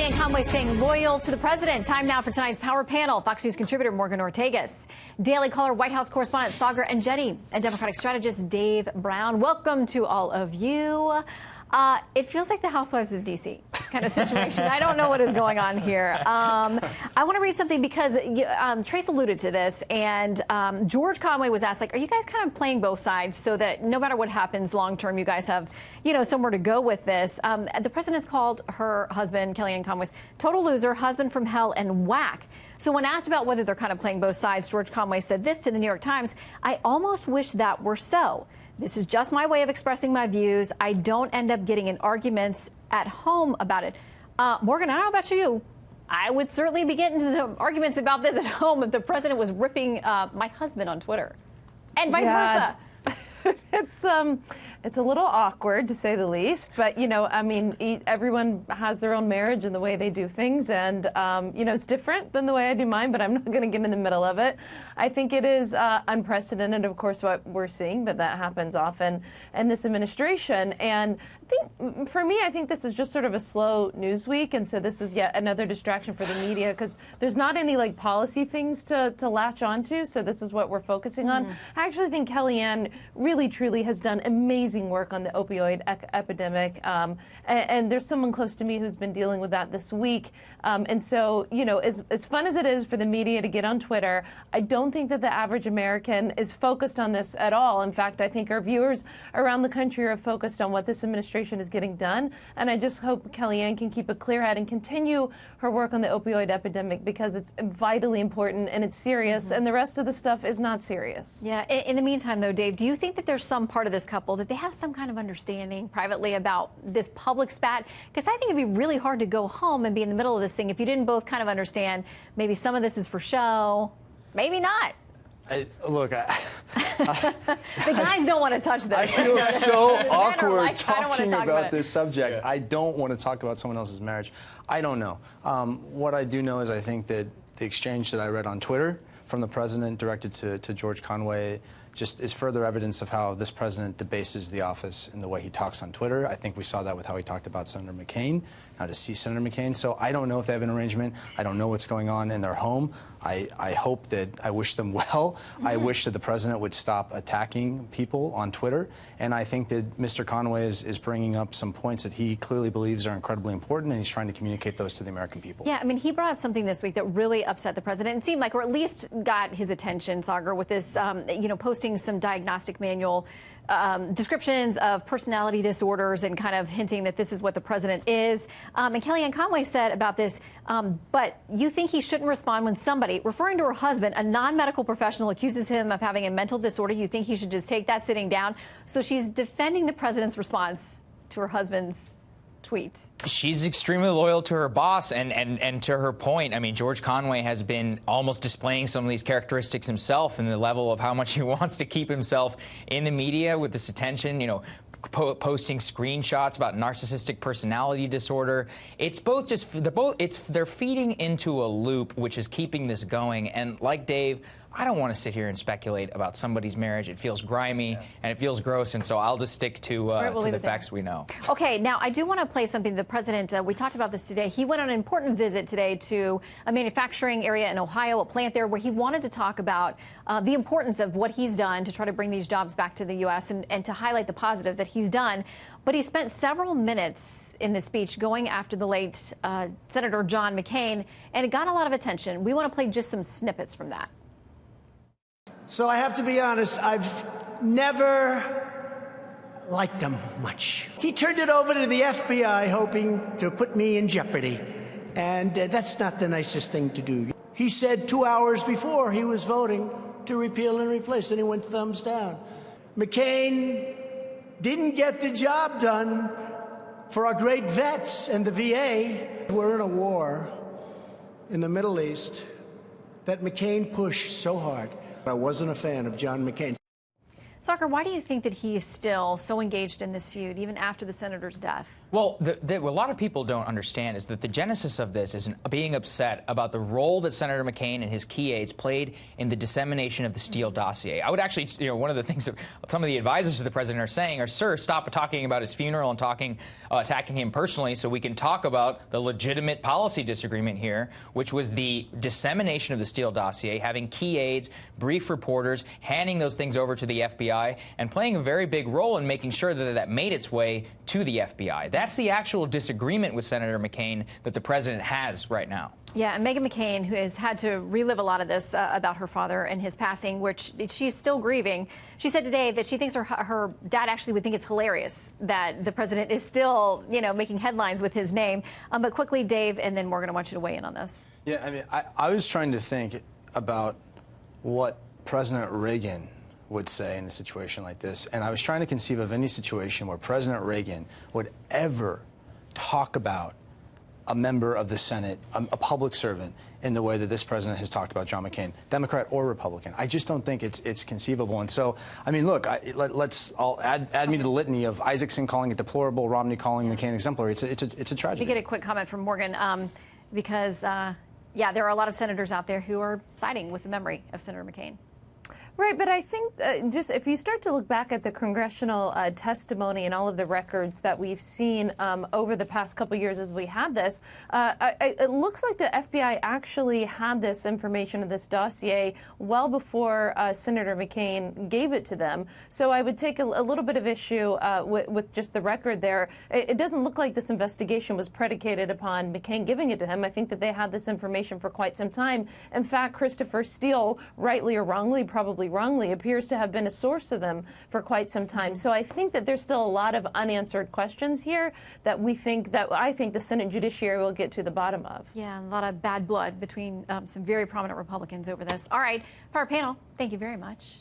Kellyanne Conway staying loyal to the president. Time now for tonight's Power Panel. Fox News contributor Morgan Ortegas, Daily Caller White House correspondent Sagar and Jetty, and Democratic strategist Dave Brown. Welcome to all of you. It feels like the Housewives of D.C. kind of situation. I don't know what is going on here. I want to read something because Trace alluded to this, and George Conway was asked, like, are you guys kind of playing both sides so that no matter what happens long term, you guys have, somewhere to go with this? The president's called her husband, Kellyanne Conway's total loser, husband from hell, and whack. So when asked about whether they're kind of playing both sides, George Conway said this to the New York Times: I almost wish that were so. This is just my way of expressing my views. I don't end up getting in arguments at home about it. Morgan, I don't know about you. I would certainly be getting into some arguments about this at home if the president was ripping my husband on Twitter, and vice versa. It's a little awkward, to say the least, but everyone has their own marriage and the way they do things, and it's different than the way I do mine, but I'm not going to get in the middle of it. I think it is unprecedented, of course, what we're seeing, but that happens often in this administration. And I think this is just sort of a slow news week, and so this is yet another distraction for the media because there's not any policy things to latch onto. So this is what we're focusing on. I actually think Kellyanne really truly has done amazing work on the opioid epidemic, and there's someone close to me who's been dealing with that this week. And so as fun as it is for the media to get on Twitter, I don't think that the average American is focused on this at all. In fact, I think our viewers around the country are focused on what this administration is getting done, and I just hope Kellyanne can keep a clear head and continue her work on the opioid epidemic because it's vitally important and it's serious, and the rest of the stuff is not serious. Yeah. In the meantime, though, Dave, do you think that there's some part of this couple that they have some kind of understanding privately about this public spat? Because I think it'd be really hard to go home and be in the middle of this thing if you didn't both kind of understand maybe some of this is for show, maybe not. The guys don't want to touch this. I feel so awkward talking about this subject. Yeah. I don't want to talk about someone else's marriage. I don't know. What I do know is I think that the exchange that I read on Twitter from the president directed to George Conway just is further evidence of how this president debases the office in the way he talks on Twitter. I think we saw that with how he talked about Senator McCain, how to see Senator McCain. So I don't know if they have an arrangement. I don't know what's going on in their home. I hope that I wish them well. I wish that the president would stop attacking people on Twitter. And I think that Mr. Conway is bringing up some points that he clearly believes are incredibly important, and he's trying to communicate those to the American people. Yeah, I mean, he brought up something this week that really upset the president. It seemed like, or at least got his attention, Sagar, with this, posting some diagnostic manual descriptions of personality disorders and kind of hinting that this is what the president is. And Kellyanne Conway said about this, but you think he shouldn't respond when somebody, referring to her husband, a non-medical professional, accuses him of having a mental disorder. You think he should just take that sitting down? So she's defending the president's response to her husband's tweet. She's extremely loyal to her boss, and to her point, I mean, George Conway has been almost displaying some of these characteristics himself, and the level of how much he wants to keep himself in the media with this attention, posting screenshots about narcissistic personality disorder. It's both just, they're feeding into a loop which is keeping this going. And like Dave, I don't want to sit here and speculate about somebody's marriage. It feels grimy and it feels gross, and so I'll just stick to the facts we know. Okay, now I do want to play something. The president, we talked about this today. He went on an important visit today to a manufacturing area in Ohio, a plant there, where he wanted to talk about the importance of what he's done to try to bring these jobs back to the U.S. and to highlight the positive that he's done. But he spent several minutes in this speech going after the late Senator John McCain, and it got a lot of attention. We want to play just some snippets from that. So I have to be honest, I've never liked him much. He turned it over to the FBI hoping to put me in jeopardy, and that's not the nicest thing to do. He said 2 hours before he was voting to repeal and replace, and he went thumbs down. McCain didn't get the job done for our great vets and the VA. We're in a war in the Middle East that McCain pushed so hard. I wasn't a fan of John McCain. Sagar, why do you think that he is still so engaged in this feud, even after the senator's death? Well, what a lot of people don't understand is that the genesis of this is being upset about the role that Senator McCain and his key aides played in the dissemination of the Steele dossier. I would actually, one of the things that some of the advisors to the president are saying are, sir, stop talking about his funeral and attacking him personally so we can talk about the legitimate policy disagreement here, which was the dissemination of the Steele dossier, having key aides, brief reporters, handing those things over to the FBI, and playing a very big role in making sure that that made its way to the FBI. That's the actual disagreement with Senator McCain that the president has right now. Yeah, and Meghan McCain, who has had to relive a lot of this about her father and his passing, which she's still grieving, she said today that she thinks her dad actually would think it's hilarious that the president is still, making headlines with his name. But quickly, Dave, and then Morgan, I want you to weigh in on this. Yeah, I mean, I was trying to think about what President Reagan would say in a situation like this, and I was trying to conceive of any situation where President Reagan would ever talk about a member of the Senate, a public servant, in the way that this president has talked about John McCain, Democrat or Republican. I just don't think it's conceivable. And so, I mean, look, let's all add me to the litany of Isaacson calling it deplorable, Romney calling McCain exemplary. It's a tragedy. We get a quick comment from Morgan because, yeah, there are a lot of senators out there who are siding with the memory of Senator McCain. Right, but I think just if you start to look back at the congressional testimony and all of the records that we've seen over the past couple years as we had this, it looks like the FBI actually had this information of this dossier well before Senator McCain gave it to them. So I would take a little bit of issue with just the record there. It doesn't look like this investigation was predicated upon McCain giving it to him. I think that they had this information for quite some time. In fact, Christopher Steele, rightly or wrongly, probably wrongly, appears to have been a source of them for quite some time. So I think that there's still a lot of unanswered questions here that I think the Senate Judiciary will get to the bottom of. Yeah, a lot of bad blood between some very prominent Republicans over this. All right, Power Panel, thank you very much.